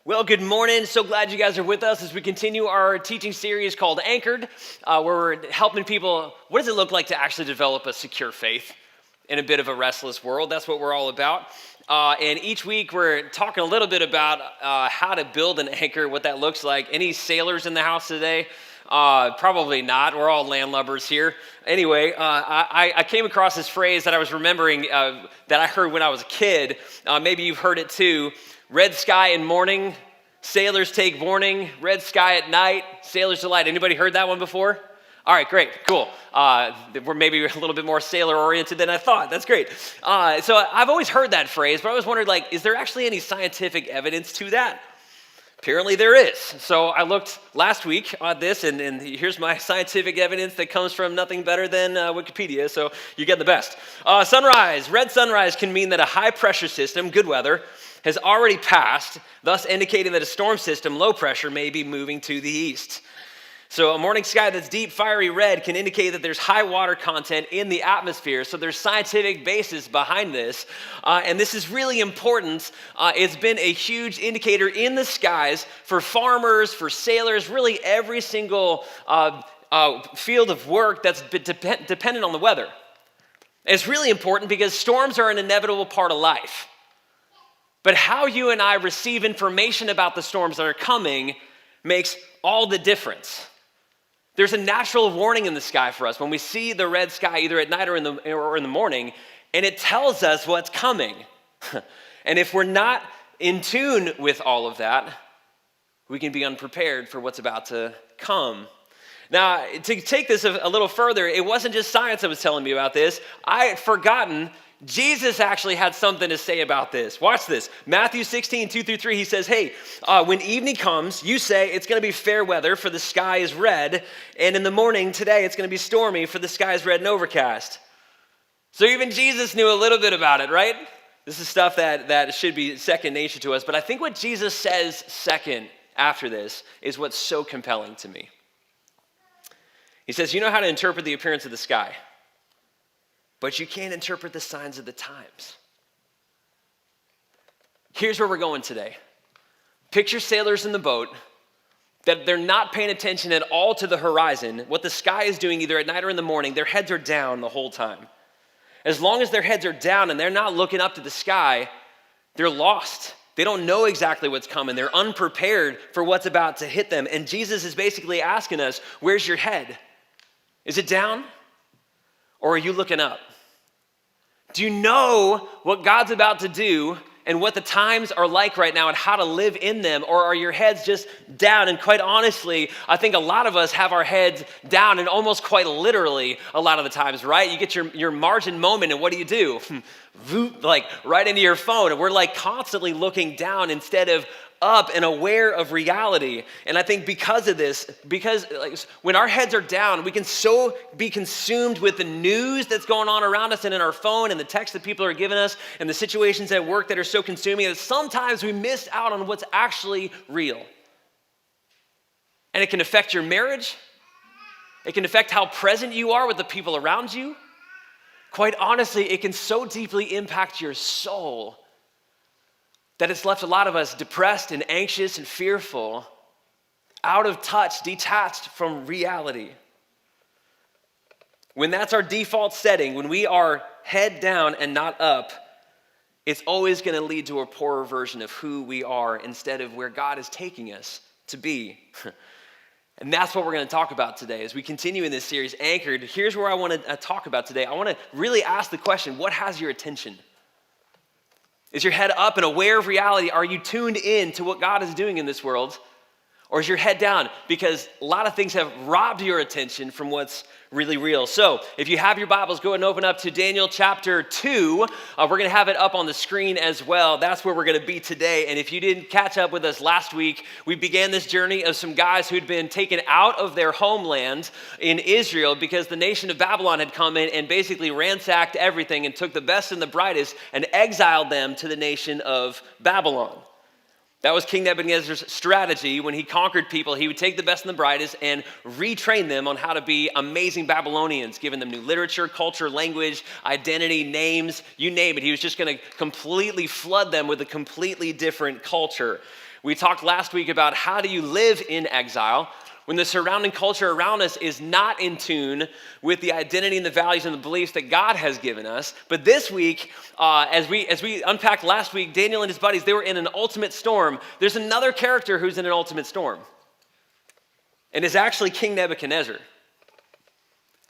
Well, good morning. So glad you guys are with us as we continue our teaching series called Anchored, where we're helping people. What does it look like to actually develop a secure faith in a bit of a restless world? That's what we're all about. And each week we're talking a little bit about how to build an anchor, what that looks like. Any sailors in the house today? Probably not. We're all landlubbers here. Anyway, I came across this phrase that I was remembering that I heard when I was a kid. Maybe you've heard it too. Red sky in morning, sailors take warning. Red sky at night, sailors delight. Anybody heard that one before? All right, great, cool. We're maybe a little bit more sailor-oriented than I thought. That's great. So I've always heard that phrase, but I always wondered, is there actually any scientific evidence to that? Apparently there is. So I looked last week at this, and here's my scientific evidence that comes from nothing better than Wikipedia, so you get the best. Sunrise, red sunrise can mean that a high-pressure system, good weather, has already passed, thus indicating that a storm system, low pressure, may be moving to the east. So a morning sky that's deep, fiery red can indicate that there's high water content in the atmosphere. So there's scientific basis behind this. And this is really important. It's been a huge indicator in the skies for farmers, for sailors, really every single field of work that's dependent on the weather. And it's really important because storms are an inevitable part of life. But how you and I receive information about the storms that are coming makes all the difference. There's a natural warning in the sky for us when we see the red sky either at night or in the morning, and it tells us what's coming. And if we're not in tune with all of that, we can be unprepared for what's about to come. Now, to take this a little further, it wasn't just science that was telling me about this. I had forgotten Jesus actually had something to say about this. Watch this. Matthew 16, 2-3, he says, hey, when evening comes, you say it's going to be fair weather for the sky is red, and in the morning today it's going to be stormy for the sky is red and overcast. So even Jesus knew a little bit about it, right? This is stuff that should be second nature to us, but I think what Jesus says second after this is what's so compelling to me. He says, you know how to interpret the appearance of the sky, but you can't interpret the signs of the times. Here's where we're going today. Picture sailors in the boat, that they're not paying attention at all to the horizon, what the sky is doing either at night or in the morning. Their heads are down the whole time. As long as their heads are down and they're not looking up to the sky, they're lost. They don't know exactly what's coming. They're unprepared for what's about to hit them. And Jesus is basically asking us, where's your head? Is it down? Or are you looking up? Do you know what God's about to do and what the times are like right now and how to live in them? Or are your heads just down? And quite honestly, I think a lot of us have our heads down, and almost quite literally a lot of the times, right? You get your margin moment, and what do? Like right into your phone. And we're constantly looking down instead of up and aware of reality. And I think because of this, when our heads are down, we can so be consumed with the news that's going on around us and in our phone and the text that people are giving us and the situations at work that are so consuming that sometimes we miss out on what's actually real. And it can affect your marriage. It can affect how present you are with the people around you. Quite honestly, it can so deeply impact your soul that it's left a lot of us depressed and anxious and fearful, out of touch, detached from reality. When that's our default setting, when we are head down and not up, it's always going to lead to a poorer version of who we are instead of where God is taking us to be. And that's what we're going to talk about today. As we continue in this series, Anchored, here's where I want to talk about today. I want to really ask the question, what has your attention? Is your head up and aware of reality? Are you tuned in to what God is doing in this world? Or is your head down? Because a lot of things have robbed your attention from what's really real. So if you have your Bibles, go ahead and open up to Daniel chapter 2. We're going to have it up on the screen as well. That's where we're going to be today. And if you didn't catch up with us last week, we began this journey of some guys who'd been taken out of their homeland in Israel because the nation of Babylon had come in and basically ransacked everything and took the best and the brightest and exiled them to the nation of Babylon. That was King Nebuchadnezzar's strategy. When he conquered people, he would take the best and the brightest and retrain them on how to be amazing Babylonians, giving them new literature, culture, language, identity, names, you name it. He was just going to completely flood them with a completely different culture. We talked last week about how do you live in exile when the surrounding culture around us is not in tune with the identity and the values and the beliefs that God has given us. But this week, as we unpacked last week, Daniel and his buddies, they were in an ultimate storm. There's another character who's in an ultimate storm, and it's actually King Nebuchadnezzar.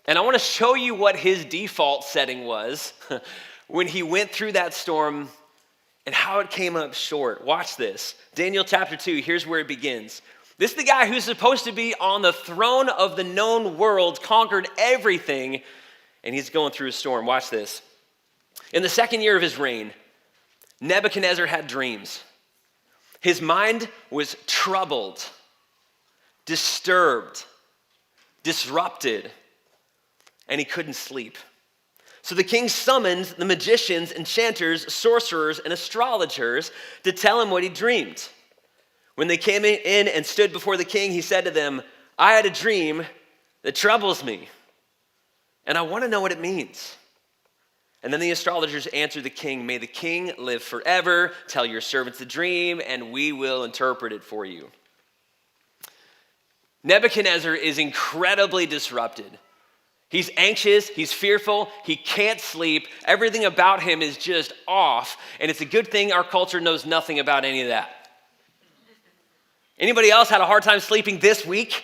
And I want to show you what his default setting was when he went through that storm and how it came up short. Watch this. Daniel chapter 2, here's where it begins. This is the guy who's supposed to be on the throne of the known world, conquered everything, and he's going through a storm. Watch this. In the second year of his reign, Nebuchadnezzar had dreams. His mind was troubled, disturbed, disrupted, and he couldn't sleep. So the king summoned the magicians, enchanters, sorcerers, and astrologers to tell him what he dreamed. When they came in and stood before the king, he said to them, I had a dream that troubles me, and I want to know what it means. And then the astrologers answered the king, may the king live forever. Tell your servants the dream, and we will interpret it for you. Nebuchadnezzar is incredibly disrupted. He's anxious, he's fearful, he can't sleep. Everything about him is just off, and it's a good thing our culture knows nothing about any of that. Anybody else had a hard time sleeping this week?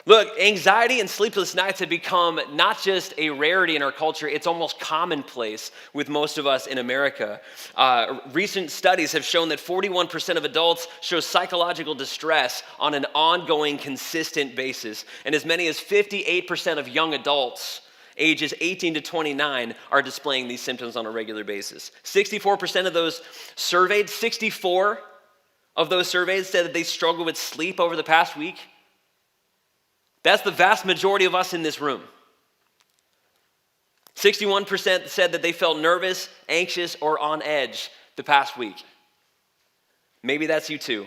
Look, anxiety and sleepless nights have become not just a rarity in our culture, it's almost commonplace with most of us in America. Recent studies have shown that 41% of adults show psychological distress on an ongoing, consistent basis. And as many as 58% of young adults ages 18 to 29 are displaying these symptoms on a regular basis. 64% of those surveyed, 64 of those surveys said that they struggled with sleep over the past week. That's the vast majority of us in this room. 61% said that they felt nervous, anxious, or on edge the past week. Maybe that's you too.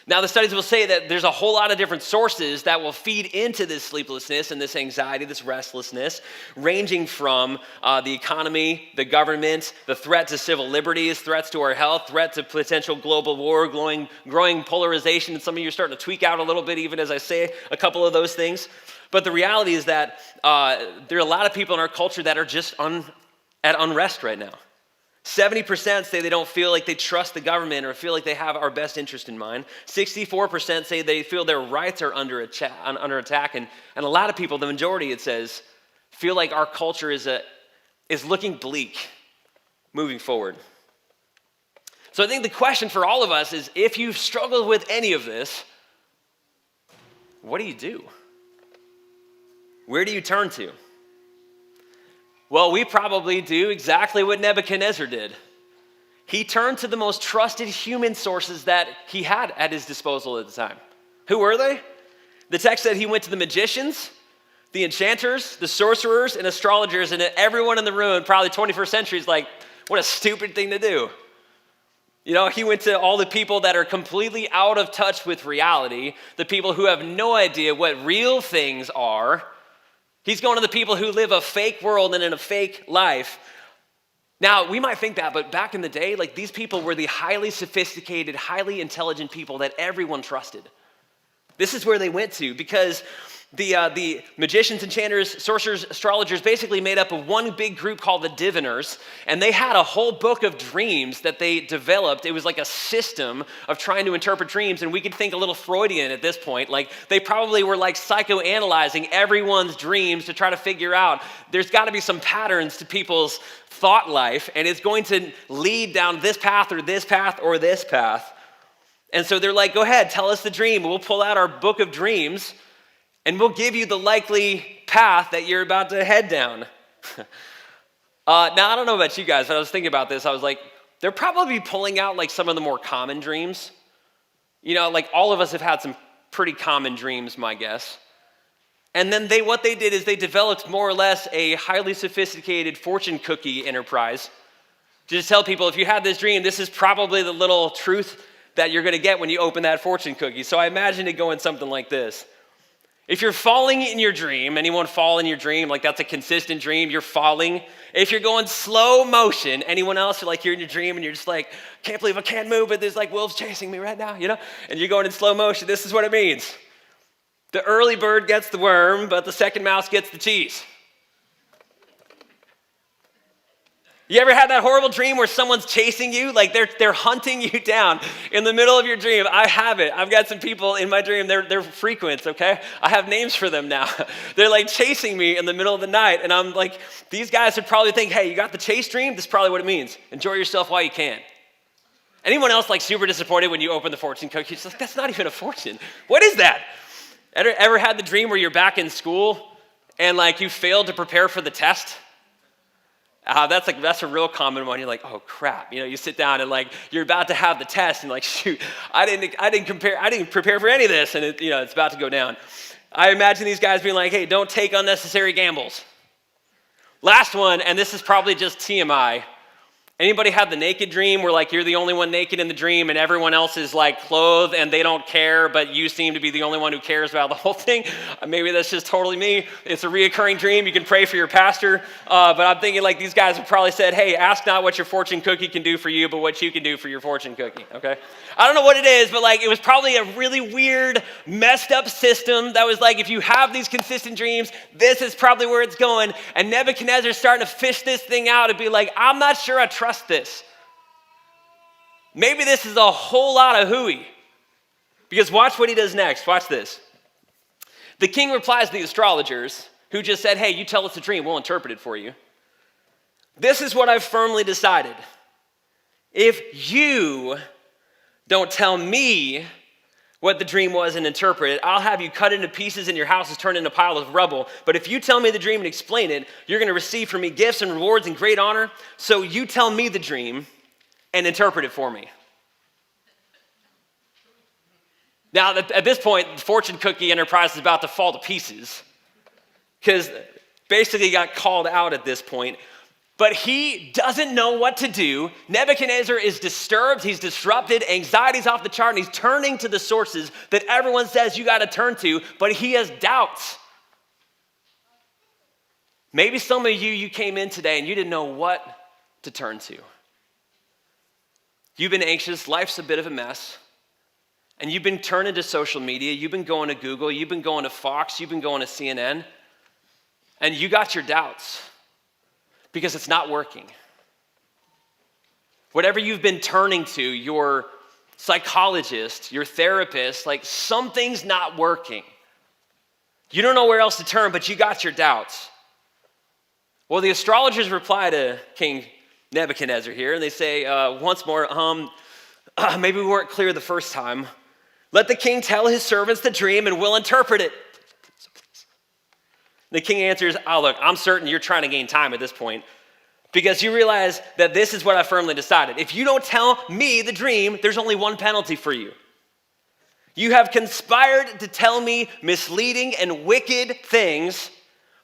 Now, the studies will say that there's a whole lot of different sources that will feed into this sleeplessness and this anxiety, this restlessness, ranging from the economy, the government, the threat to civil liberties, threats to our health, threat to potential global war, growing polarization. And some of you are starting to tweak out a little bit even as I say a couple of those things. But the reality is that there are a lot of people in our culture that are just at unrest right now. 70% say they don't feel like they trust the government or feel like they have our best interest in mind. 64% say they feel their rights are under attack. And a lot of people, the majority it says, feel like our culture is looking bleak moving forward. So I think the question for all of us is, if you've struggled with any of this, what do you do? Where do you turn to? Well, we probably do exactly what Nebuchadnezzar did. He turned to the most trusted human sources that he had at his disposal at the time. Who were they? The text said he went to the magicians, the enchanters, the sorcerers, and astrologers, and everyone in the room, probably 21st century, is like, what a stupid thing to do. You know, he went to all the people that are completely out of touch with reality, the people who have no idea what real things are. He's going to the people who live a fake world and in a fake life. Now, we might think that, but back in the day, like, these people were the highly sophisticated, highly intelligent people that everyone trusted. This is where they went to, because the magicians, enchanters, sorcerers, astrologers basically made up of one big group called the diviners, and they had a whole book of dreams that they developed. It was like a system of trying to interpret dreams, and we could think a little Freudian at this point. Like, they probably were like psychoanalyzing everyone's dreams to try to figure out there's got to be some patterns to people's thought life, and it's going to lead down this path or this path or this path. And so they're like, go ahead, tell us the dream. We'll pull out our book of dreams, and we'll give you the likely path that you're about to head down. Now, I don't know about you guys, but I was thinking about this. I was like, they're probably pulling out like some of the more common dreams. You know, like all of us have had some pretty common dreams, my guess. And then what they did is they developed more or less a highly sophisticated fortune cookie enterprise to just tell people, if you had this dream, this is probably the little truth that you're going to get when you open that fortune cookie. So I imagine it going something like this. If you're falling in your dream, anyone fall in your dream? Like that's a consistent dream, you're falling. If you're going slow motion, anyone else, you're in your dream and you're just like, can't believe I can't move, but there's like wolves chasing me right now, And you're going in slow motion, this is what it means. The early bird gets the worm, but the second mouse gets the cheese. You ever had that horrible dream where someone's chasing you? Like they're hunting you down in the middle of your dream. I have it. I've got some people in my dream, they're frequents, okay? I have names for them now. They're like chasing me in the middle of the night. And I'm like, these guys would probably think, hey, you got the chase dream? This is probably what it means. Enjoy yourself while you can. Anyone else like super disappointed when you open the fortune cookie? It's like, that's not even a fortune. What is that? Ever had the dream where you're back in school and like you failed to prepare for the test? That's a real common one. You're like, oh crap. You sit down and like you're about to have the test and like, shoot, I didn't prepare for any of this, and it's about to go down. I imagine these guys being like, hey, don't take unnecessary gambles. Last one, and this is probably just TMI. Anybody have the naked dream where like you're the only one naked in the dream and everyone else is like clothed and they don't care, but you seem to be the only one who cares about the whole thing? Maybe that's just totally me. It's a reoccurring dream. You can pray for your pastor. But I'm thinking like these guys have probably said, hey, ask not what your fortune cookie can do for you, but what you can do for your fortune cookie, okay? I don't know what it is, but like it was probably a really weird, messed up system that was like, if you have these consistent dreams, this is probably where it's going. And Nebuchadnezzar's starting to fish this thing out and be like, I'm not sure I trust this. Maybe this is a whole lot of hooey. Because watch what he does next. Watch this. The king replies to the astrologers who just said, hey, you tell us the dream, we'll interpret it for you. This is what I've firmly decided. If you don't tell me what the dream was and interpret it, I'll have you cut into pieces and your house is turned into a pile of rubble. But if you tell me the dream and explain it, you're going to receive from me gifts and rewards and great honor. So you tell me the dream and interpret it for me. Now, at this point, the fortune cookie enterprise is about to fall to pieces because basically he got called out at this point. But he doesn't know what to do. Nebuchadnezzar is disturbed, he's disrupted, anxiety's off the chart, and he's turning to the sources that everyone says you got to turn to, but he has doubts. Maybe some of you came in today and you didn't know what to turn to. You've been anxious, life's a bit of a mess, and you've been turning to social media, you've been going to Google, you've been going to Fox, you've been going to CNN, and you got your doubts. Because it's not working. Whatever you've been turning to, your psychologist, your therapist, like something's not working. You don't know where else to turn, but you got your doubts. Well, the astrologers reply to King Nebuchadnezzar here, and they say once more, maybe we weren't clear the first time. Let the king tell his servants the dream and we'll interpret it. The king answers, look, I'm certain you're trying to gain time at this point because you realize that this is what I firmly decided. If you don't tell me the dream, there's only one penalty for you. You have conspired to tell me misleading and wicked things,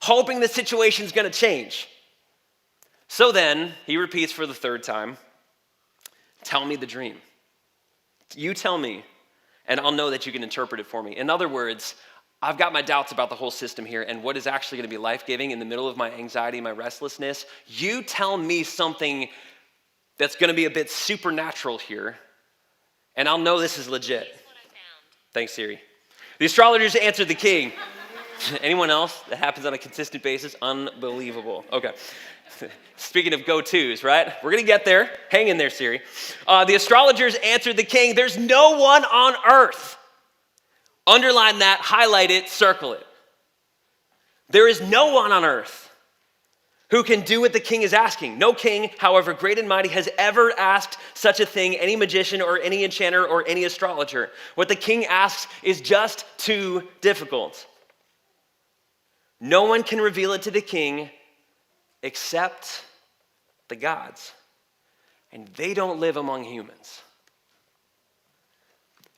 hoping the situation's going to change. So then, he repeats for the third time, tell me the dream. You tell me, and I'll know that you can interpret it for me. In other words, I've got my doubts about the whole system here and what is actually going to be life-giving in the middle of my anxiety, my restlessness. You tell me something that's going to be a bit supernatural here, and I'll know this is legit. Here's what I found. Thanks, Siri. The astrologers answered the king. Anyone else? That happens on a consistent basis? Unbelievable. Okay. Speaking of go-tos, right? We're going to get there. Hang in there, Siri. The astrologers answered the king, there's no one on earth. Underline that, highlight it, circle it. There is no one on earth who can do what the king is asking. No king, however great and mighty, has ever asked such a thing, any magician or any enchanter or any astrologer. What the king asks is just too difficult. No one can reveal it to the king except the gods. And they don't live among humans.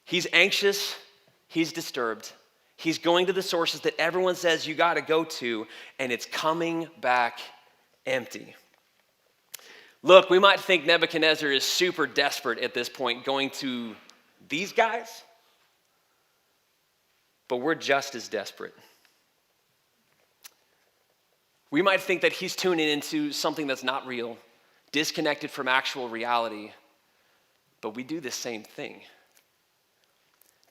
He's anxious. He's disturbed. He's going to the sources that everyone says you got to go to, and it's coming back empty. Look, we might think Nebuchadnezzar is super desperate at this point, going to these guys. but we're just as desperate. We might think that he's tuning into something that's not real, disconnected from actual reality, but we do the same thing.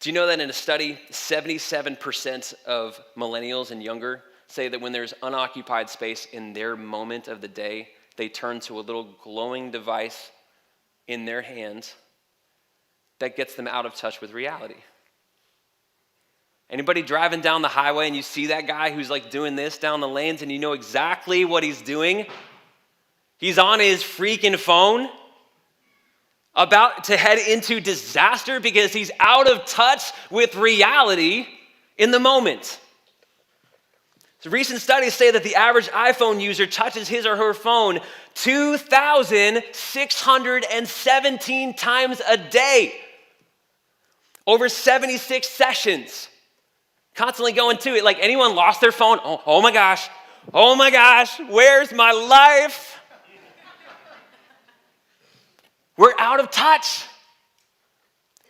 Do you know that in a study, 77% of millennials and younger say that when there's unoccupied space in their moment of the day, they turn to a little glowing device in their hands that gets them out of touch with reality? Anybody driving down the highway and you see that guy who's like doing this down the lanes and you know exactly what he's doing? He's on his freaking phone, about to head into disaster because he's out of touch with reality in the moment. So recent studies say that the average iPhone user touches his or her phone 2,617 times a day, over 76 sessions. Constantly going to it. Like, anyone lost their phone? Oh my gosh, where's my life? We're out of touch.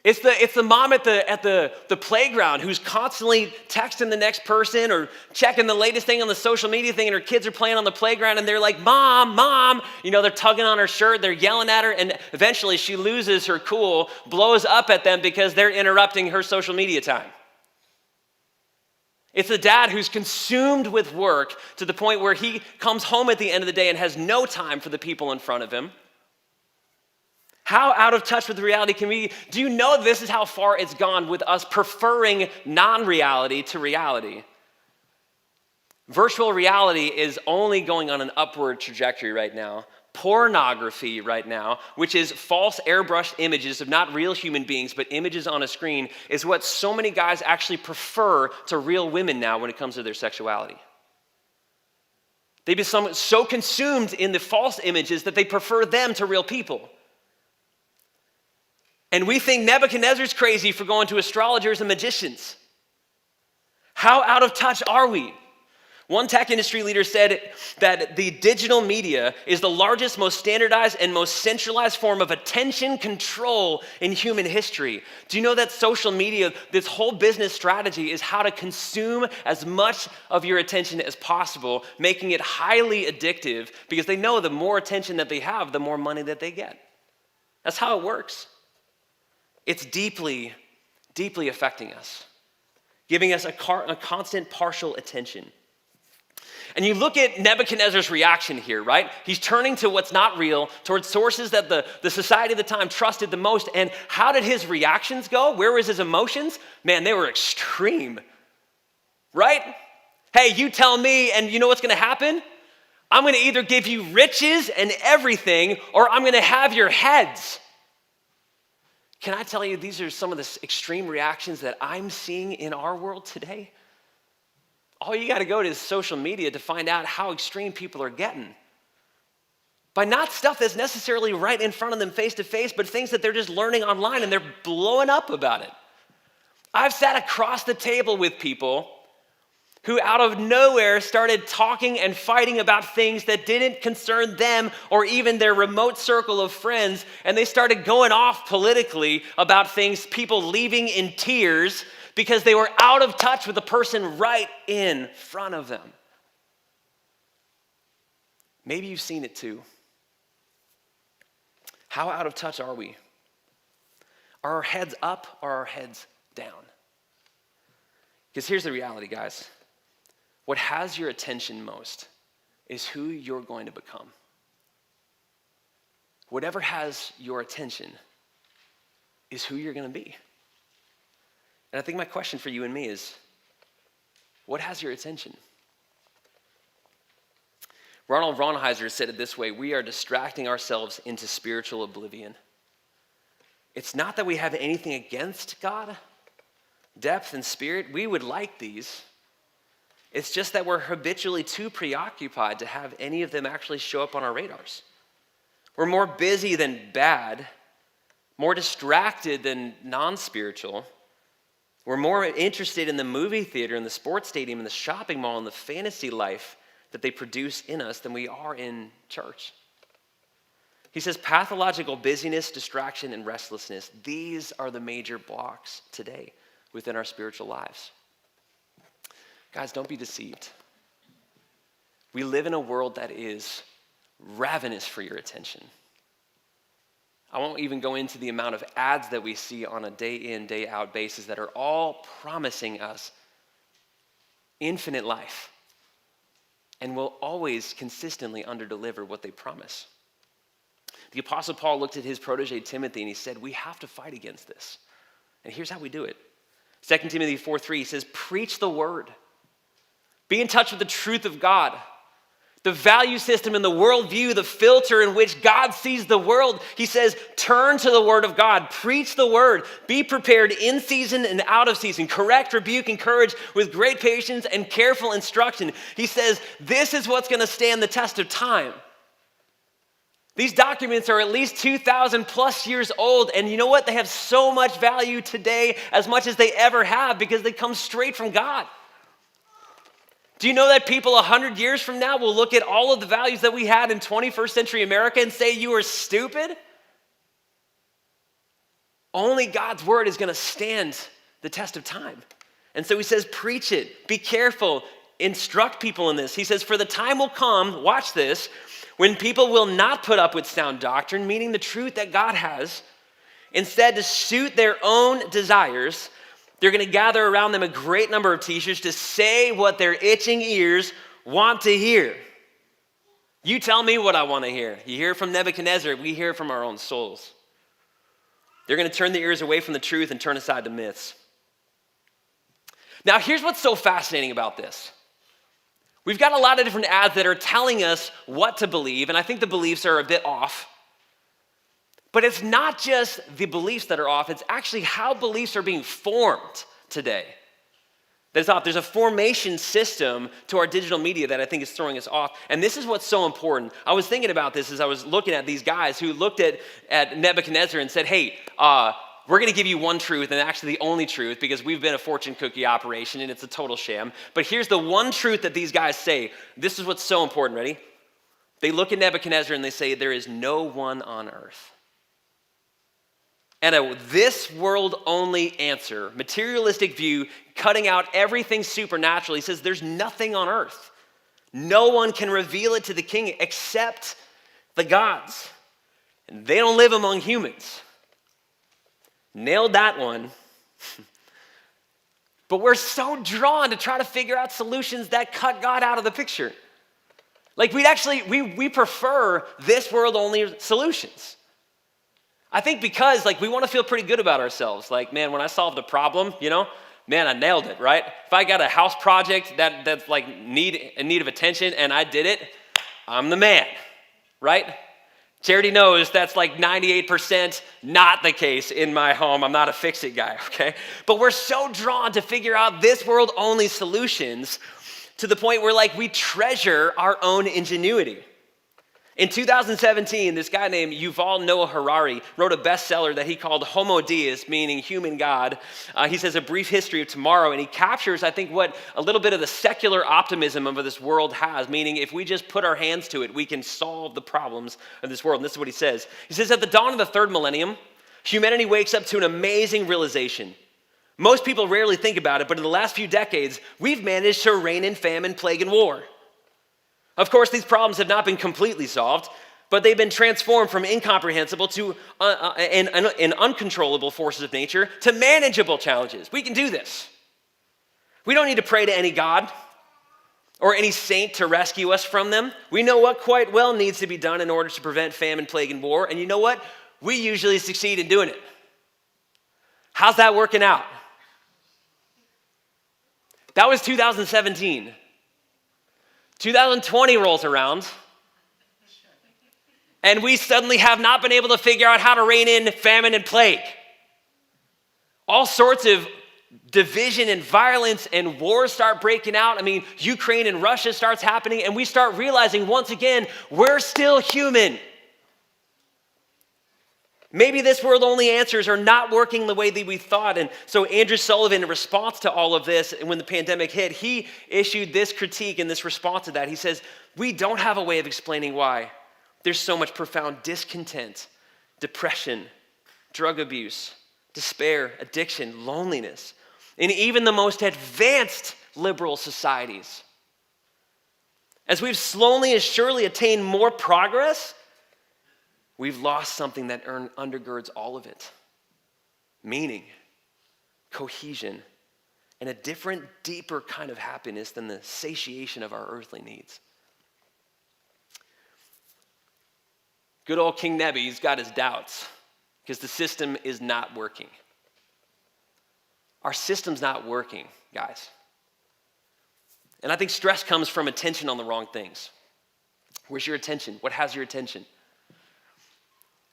It's the mom at the playground who's constantly texting the next person or checking the latest thing on the social media thing, and her kids are playing on the playground and they're like, Mom, they're tugging on her shirt, they're yelling at her, and eventually she loses her cool, blows up at them because they're interrupting her social media time. It's the dad who's consumed with work to the point where he comes home at the end of the day and has no time for the people in front of him. How out of touch with reality can we be? Do you know this is how far it's gone with us preferring non-reality to reality? Virtual reality is only going on an upward trajectory right now. Pornography right now, which is false airbrushed images of not real human beings, but images on a screen, is what so many guys actually prefer to real women now when it comes to their sexuality. They become so consumed in the false images that they prefer them to real people. And we think Nebuchadnezzar's crazy for going to astrologers and magicians. How out of touch are we? One tech industry leader said that the digital media is the largest, most standardized, and most centralized form of attention control in human history. Do you know that social media, this whole business strategy, is how to consume as much of your attention as possible, making it highly addictive because they know the more attention that they have, the more money that they get. That's how it works. It's deeply, deeply affecting us, giving us a constant partial attention. And you look at Nebuchadnezzar's reaction here, right? He's turning to what's not real, towards sources that the society of the time trusted the most. And how did his reactions go? Where was his emotions? Man, they were extreme, right? Hey, you tell me, and you know what's going to happen? I'm going to either give you riches and everything, or I'm going to have your heads. Can I tell you, these are some of the extreme reactions that I'm seeing in our world today? All you got to go to is social media to find out how extreme people are getting. By not stuff that's necessarily right in front of them face to face, but things that they're just learning online and they're blowing up about it. I've sat across the table with people who out of nowhere started talking and fighting about things that didn't concern them or even their remote circle of friends, and they started going off politically about things, people leaving in tears because they were out of touch with the person right in front of them. Maybe you've seen it too. How out of touch are we? Are our heads up or are our heads down? Because here's the reality, guys. What has your attention most is who you're going to become. Whatever has your attention is who you're going to be. And I think my question for you and me is, what has your attention? Ronald Ronheiser said it this way: we are distracting ourselves into spiritual oblivion. It's not that we have anything against God, depth and spirit. We would like these. It's just that we're habitually too preoccupied to have any of them actually show up on our radars. We're more busy than bad, more distracted than non-spiritual. We're more interested in the movie theater, in the sports stadium, in the shopping mall, in the fantasy life that they produce in us than we are in church. He says pathological busyness, distraction, and restlessness, these are the major blocks today within our spiritual lives. Guys, don't be deceived. We live in a world that is ravenous for your attention. I won't even go into the amount of ads that we see on a day in, day out basis that are all promising us infinite life and will always consistently underdeliver what they promise. The Apostle Paul looked at his protege Timothy and he said, we have to fight against this. And here's how we do it. 2 Timothy 4:3, he says, preach the word. Be in touch with the truth of God. The value system and the worldview, the filter in which God sees the world. He says, turn to the word of God. Preach the word. Be prepared in season and out of season. Correct, rebuke, encourage with great patience and careful instruction. He says, this is what's going to stand the test of time. These documents are at least 2,000 plus years old. And you know what? They have so much value today, as much as they ever have, because they come straight from God. Do you know that people 100 years from now will look at all of the values that we had in 21st century America and say you were stupid? Only God's word is going to stand the test of time. And so he says, preach it, be careful, instruct people in this. He says, for the time will come, watch this, when people will not put up with sound doctrine, meaning the truth that God has. Instead, to suit their own desires, they're going to gather around them a great number of teachers to say what their itching ears want to hear. You tell me what I want to hear. You hear from Nebuchadnezzar, we hear from our own souls. They're going to turn their ears away from the truth and turn aside to myths. Now, here's what's so fascinating about this. We've got a lot of different ads that are telling us what to believe, and I think the beliefs are a bit off. But it's not just the beliefs that are off, it's actually how beliefs are being formed today. There's a formation system to our digital media that I think is throwing us off. And this is what's so important. I was thinking about this as I was looking at these guys who looked at Nebuchadnezzar and said, hey, we're going to give you one truth, and actually the only truth, because we've been a fortune cookie operation and it's a total sham. But here's the one truth that these guys say. This is what's so important. Ready? They look at Nebuchadnezzar and they say, there is no one on earth. And a this world only answer, materialistic view, cutting out everything supernatural. He says there's nothing on earth. No one can reveal it to the king except the gods. And they don't live among humans. Nailed that one. But we're so drawn to try to figure out solutions that cut God out of the picture. Like we prefer this world only solutions. I think because we want to feel pretty good about ourselves. Like, man, when I solved a problem, man, I nailed it, right? If I got a house project that's in need of attention and I did it, I'm the man, right? Charity knows that's 98% not the case in my home. I'm not a fix-it guy, okay? But we're so drawn to figure out this world only solutions to the point where we treasure our own ingenuity. In 2017, this guy named Yuval Noah Harari wrote a bestseller that he called Homo Deus, meaning human God. He says a brief history of tomorrow, and he captures, I think, what a little bit of the secular optimism of this world has, meaning if we just put our hands to it, we can solve the problems of this world. And this is what he says. He says, at the dawn of the third millennium, humanity wakes up to an amazing realization. Most people rarely think about it, but in the last few decades, we've managed to rein in famine, plague, and war. Of course, these problems have not been completely solved, but they've been transformed from incomprehensible to and uncontrollable forces of nature to manageable challenges. We can do this. We don't need to pray to any god or any saint to rescue us from them. We know what quite well needs to be done in order to prevent famine, plague, and war. And you know what? We usually succeed in doing it. How's that working out? That was 2017. 2020 rolls around, and we suddenly have not been able to figure out how to rein in famine and plague. All sorts of division and violence and wars start breaking out. I mean, Ukraine and Russia starts happening, and we start realizing once again, we're still human. Maybe this world only answers are not working the way that we thought. And so Andrew Sullivan, in response to all of this, and when the pandemic hit, he issued this critique in this response to that. He says, we don't have a way of explaining why there's so much profound discontent, depression, drug abuse, despair, addiction, loneliness, in even the most advanced liberal societies. As we've slowly and surely attained more progress, we've lost something that undergirds all of it. Meaning, cohesion, and a different, deeper kind of happiness than the satiation of our earthly needs. Good old King Nebi's got his doubts because the system is not working. Our system's not working, guys. And I think stress comes from attention on the wrong things. Where's your attention? What has your attention?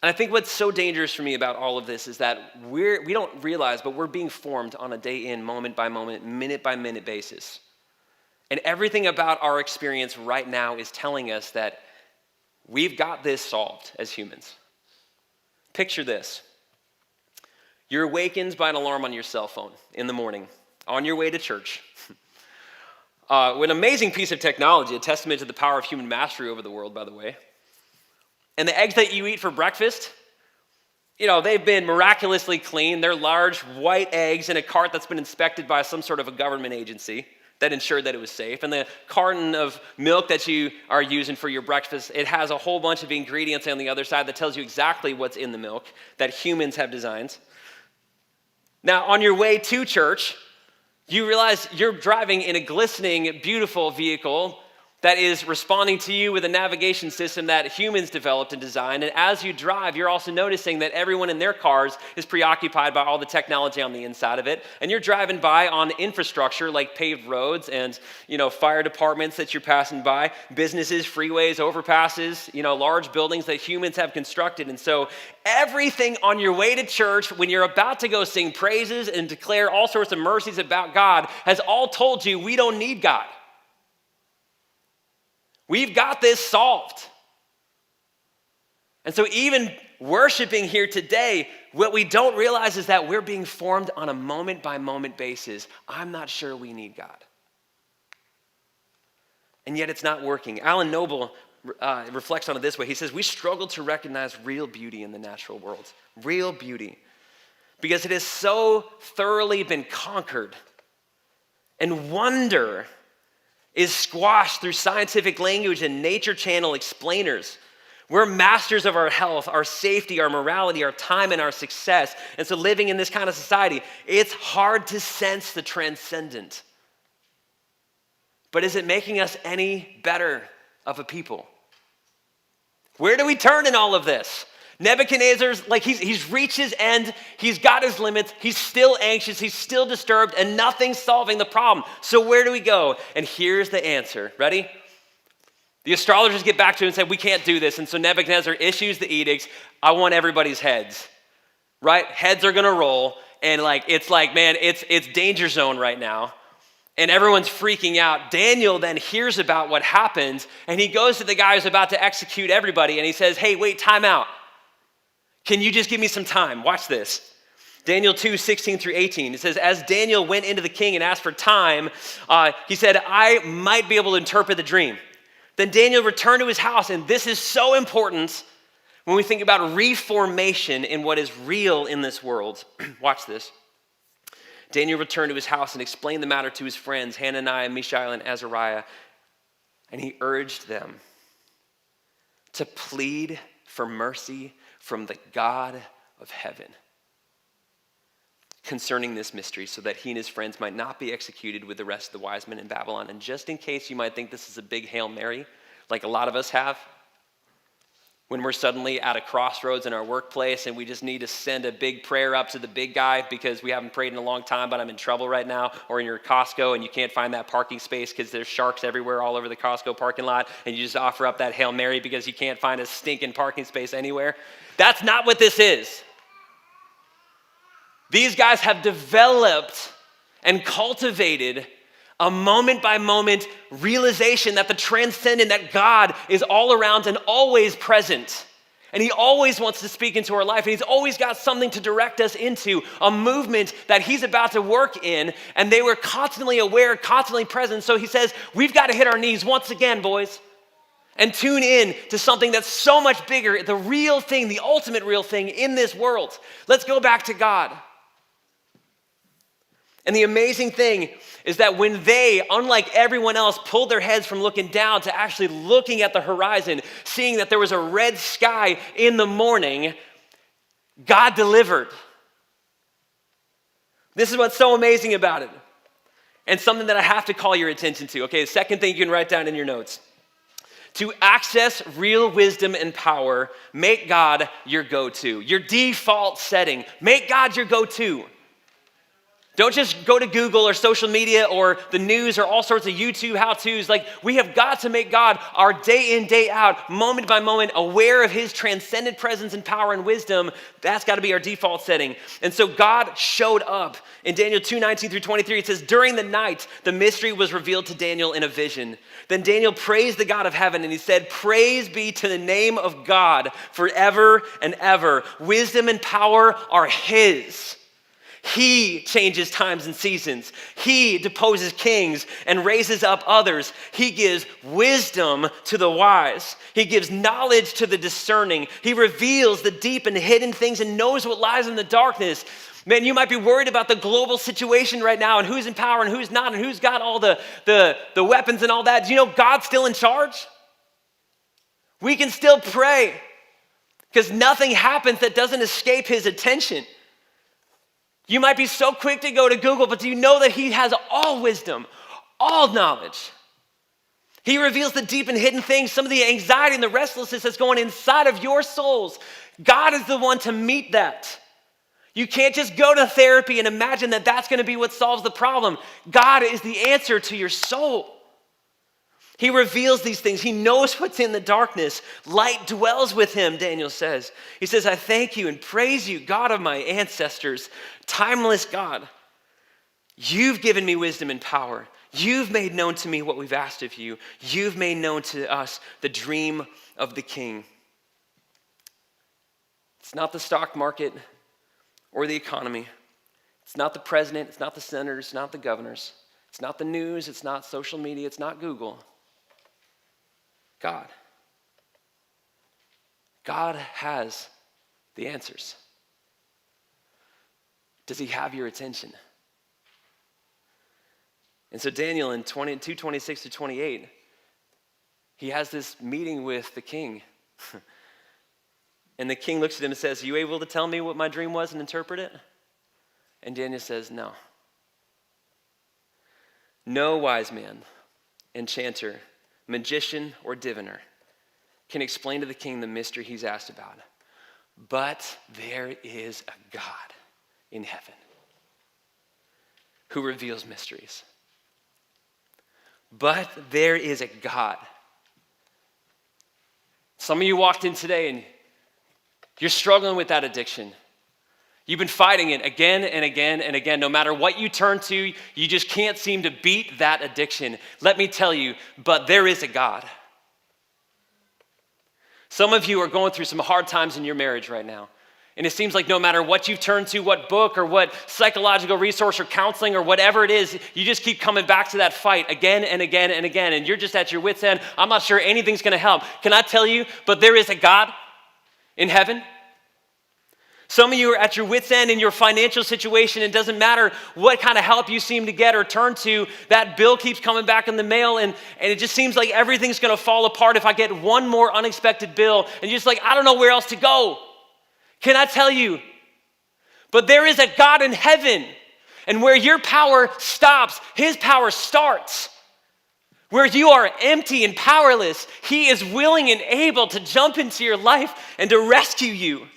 And I think what's so dangerous for me about all of this is that we don't realize, but we're being formed on a day in, moment by moment, minute by minute basis. And everything about our experience right now is telling us that we've got this solved as humans. Picture this. You're awakened by an alarm on your cell phone in the morning on your way to church. An amazing piece of technology, a testament to the power of human mastery over the world, by the way. And the eggs that you eat for breakfast, they've been miraculously clean. They're large white eggs in a cart that's been inspected by some sort of a government agency that ensured that it was safe. And the carton of milk that you are using for your breakfast, it has a whole bunch of ingredients on the other side that tells you exactly what's in the milk that humans have designed. Now, on your way to church, you realize you're driving in a glistening, beautiful vehicle that is responding to you with a navigation system that humans developed and designed. And as you drive, you're also noticing that everyone in their cars is preoccupied by all the technology on the inside of it. And you're driving by on infrastructure like paved roads and, fire departments that you're passing by, businesses, freeways, overpasses, large buildings that humans have constructed. And so everything on your way to church, when you're about to go sing praises and declare all sorts of mercies about God, has all told you we don't need God. We've got this solved. And so even worshiping here today, what we don't realize is that we're being formed on a moment-by-moment basis. I'm not sure we need God. And yet it's not working. Alan Noble reflects on it this way. He says, we struggle to recognize real beauty in the natural world. Real beauty. Because it has so thoroughly been conquered. And wonder is squashed through scientific language and nature channel explainers. We're masters of our health, our safety, our morality, our time, and our success. And so living in this kind of society, it's hard to sense the transcendent. But is it making us any better of a people? Where do we turn in all of this? Nebuchadnezzar's, he's reached his end, he's got his limits, he's still anxious, he's still disturbed, and nothing's solving the problem. So where do we go? And here's the answer. Ready? The astrologers get back to him and say, we can't do this. And so Nebuchadnezzar issues the edicts. I want everybody's heads, right? Heads are gonna roll, and it's danger zone right now. And everyone's freaking out. Daniel then hears about what happens, and he goes to the guy who's about to execute everybody, and he says, hey, wait, time out. Can you just give me some time? Watch this. Daniel 2:16-18. It says, as Daniel went into the king and asked for time, he said, I might be able to interpret the dream. Then Daniel returned to his house, and this is so important when we think about reformation in what is real in this world. Watch this. Daniel returned to his house and explained the matter to his friends, Hananiah, Mishael, and Azariah, and he urged them to plead for mercy from the God of heaven concerning this mystery, so that he and his friends might not be executed with the rest of the wise men in Babylon. And just in case you might think this is a big Hail Mary, like a lot of us have, when we're suddenly at a crossroads in our workplace and we just need to send a big prayer up to the big guy because we haven't prayed in a long time, but I'm in trouble right now, or in your Costco and you can't find that parking space because there's sharks everywhere all over the Costco parking lot, and you just offer up that Hail Mary because you can't find a stinking parking space anywhere. That's not what this is. These guys have developed and cultivated a moment-by-moment realization that the transcendent, that God is all around and always present. And he always wants to speak into our life, and he's always got something to direct us into, a movement that he's about to work in, and they were constantly aware, constantly present. So he says, we've got to hit our knees once again, boys, and tune in to something that's so much bigger, the real thing, the ultimate real thing in this world. Let's go back to God. And the amazing thing is that when they, unlike everyone else, pulled their heads from looking down to actually looking at the horizon, seeing that there was a red sky in the morning, God delivered. This is what's so amazing about it. And something that I have to call your attention to. Okay, the second thing you can write down in your notes. To access real wisdom and power, make God your go-to. Your default setting. Make God your go-to. Don't just go to Google or social media or the news or all sorts of YouTube how-tos. Like, we have got to make God our day in, day out, moment by moment, aware of his transcendent presence and power and wisdom. That's got to be our default setting. And so God showed up. In Daniel 2:19 through 23, it says, during the night, the mystery was revealed to Daniel in a vision. Then Daniel praised the God of heaven, and he said, praise be to the name of God forever and ever. Wisdom and power are his. He changes times and seasons. He deposes kings and raises up others. He gives wisdom to the wise. He gives knowledge to the discerning. He reveals the deep and hidden things and knows what lies in the darkness. Man, you might be worried about the global situation right now and who's in power and who's not and who's got all the weapons and all that. Do you know God's still in charge? We can still pray because nothing happens that doesn't escape his attention. You might be so quick to go to Google, but do you know that he has all wisdom, all knowledge? He reveals the deep and hidden things, some of the anxiety and the restlessness that's going inside of your souls. God is the one to meet that. You can't just go to therapy and imagine that that's going to be what solves the problem. God is the answer to your soul. He reveals these things. He knows what's in the darkness. Light dwells with him, Daniel says. He says, I thank you and praise you, God of my ancestors, timeless God. You've given me wisdom and power. You've made known to me what we've asked of you. You've made known to us the dream of the king. It's not the stock market or the economy. It's not the president. It's not the senators. It's not the governors. It's not the news. It's not social media. It's not Google. God. God has the answers. Does he have your attention? And so Daniel in 2:26 to 28, he has this meeting with the king. And the king looks at him and says, are you able to tell me what my dream was and interpret it? And Daniel says, no. No wise man, enchanter, magician, or diviner can explain to the king the mystery he's asked about. But there is a God in heaven who reveals mysteries. But there is a God. Some of you walked in today and you're struggling with that addiction. You've been fighting it again and again and again. No matter what you turn to, you just can't seem to beat that addiction. Let me tell you, but there is a God. Some of you are going through some hard times in your marriage right now. And it seems like no matter what you turn to, what book or what psychological resource or counseling or whatever it is, you just keep coming back to that fight again and again and again. And you're just at your wit's end. I'm not sure anything's going to help. Can I tell you, but there is a God in heaven? Some of you are at your wit's end in your financial situation. It doesn't matter what kind of help you seem to get or turn to. That bill keeps coming back in the mail, and it just seems like everything's going to fall apart if I get one more unexpected bill. And you're just like, I don't know where else to go. Can I tell you? But there is a God in heaven, and where your power stops, his power starts. Where you are empty and powerless, he is willing and able to jump into your life and to rescue you.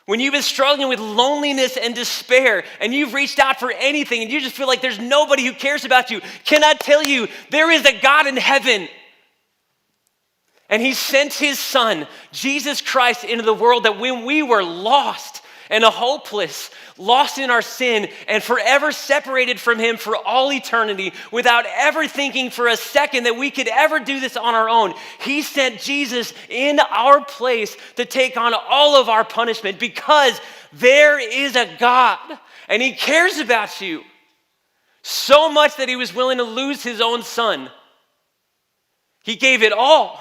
When you've been struggling with loneliness and despair, and you've reached out for anything, and you just feel like there's nobody who cares about you, can I tell you, there is a God in heaven. And he sent his son, Jesus Christ, into the world that when we were lost and hopeless, lost in our sin, and forever separated from him for all eternity, without ever thinking for a second that we could ever do this on our own, he sent Jesus in our place to take on all of our punishment, because there is a God and he cares about you so much that he was willing to lose his own son. He gave it all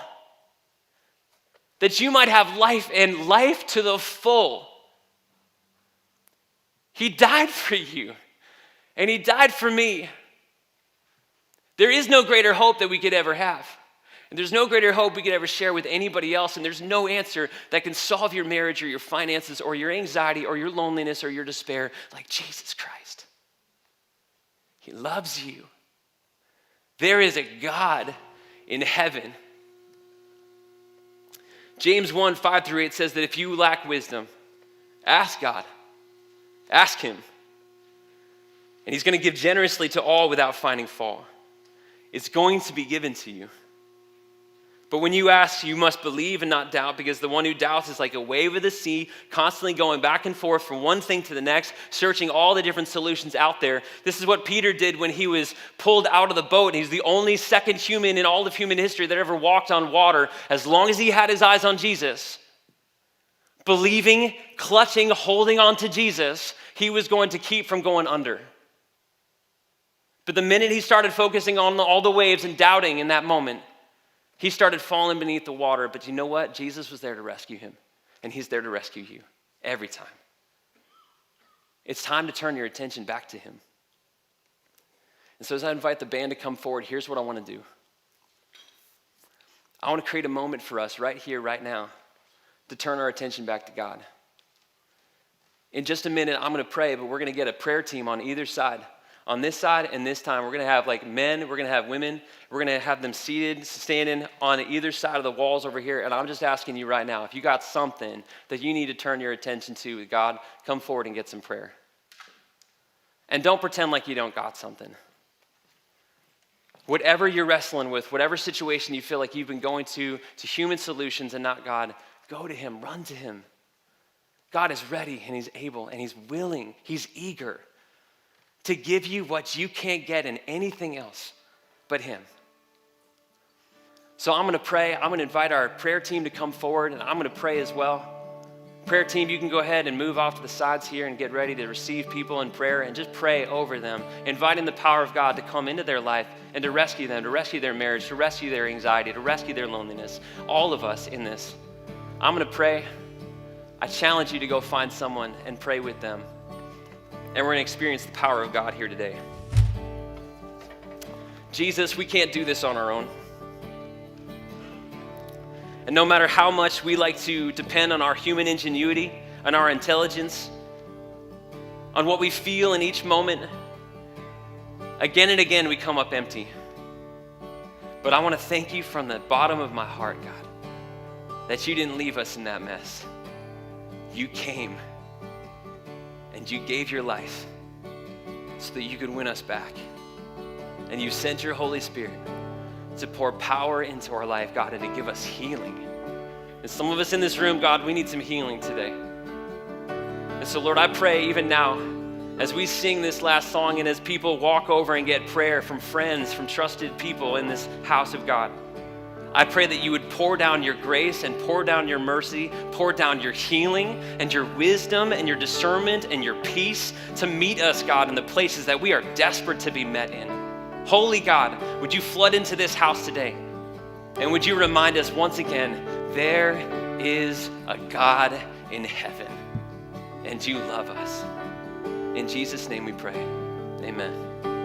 that you might have life, and life to the full. He died for you. And he died for me. There is no greater hope that we could ever have. And there's no greater hope we could ever share with anybody else. And there's no answer that can solve your marriage or your finances or your anxiety or your loneliness or your despair like Jesus Christ. He loves you. There is a God in heaven. James 1:5-8 says that if you lack wisdom, ask God. Ask him. And he's going to give generously to all without finding fault. It's going to be given to you. But when you ask, you must believe and not doubt, because the one who doubts is like a wave of the sea, constantly going back and forth from one thing to the next, searching all the different solutions out there. This is what Peter did when he was pulled out of the boat. He's the only second human in all of human history that ever walked on water, as long as he had his eyes on Jesus. Believing, clutching, holding on to Jesus, he was going to keep from going under. But the minute he started focusing on all the waves and doubting in that moment, he started falling beneath the water. But you know what? Jesus was there to rescue him. And he's there to rescue you every time. It's time to turn your attention back to him. And so as I invite the band to come forward, here's what I want to do. I want to create a moment for us right here, right now, to turn our attention back to God. In just a minute, I'm going to pray, but we're going to get a prayer team on either side. On this side and this time, we're going to have like men, we're going to have women, we're going to have them seated, standing on either side of the walls over here. And I'm just asking you right now, if you got something that you need to turn your attention to, God, come forward and get some prayer. And don't pretend like you don't got something. Whatever you're wrestling with, whatever situation you feel like you've been going to human solutions and not God, go to him, run to him. God is ready and he's able and he's willing, he's eager to give you what you can't get in anything else but him. So I'm going to pray. I'm going to invite our prayer team to come forward, and I'm going to pray as well. Prayer team, you can go ahead and move off to the sides here and get ready to receive people in prayer and just pray over them, inviting the power of God to come into their life and to rescue them, to rescue their marriage, to rescue their anxiety, to rescue their loneliness. All of us in this. I'm going to pray. I challenge you to go find someone and pray with them. And we're going to experience the power of God here today. Jesus, we can't do this on our own. And no matter how much we like to depend on our human ingenuity, on our intelligence, on what we feel in each moment, again and again we come up empty. But I want to thank you from the bottom of my heart, God, that you didn't leave us in that mess. You came. And you gave your life so that you could win us back. And you sent your Holy Spirit to pour power into our life, God, and to give us healing. And some of us in this room, God, we need some healing today. And so, Lord, I pray even now, as we sing this last song and as people walk over and get prayer from friends, from trusted people in this house of God, I pray that you would pour down your grace and pour down your mercy, pour down your healing and your wisdom and your discernment and your peace to meet us, God, in the places that we are desperate to be met in. Holy God, would you flood into this house today? And would you remind us once again, there is a God in heaven and you love us. In Jesus' name we pray. Amen.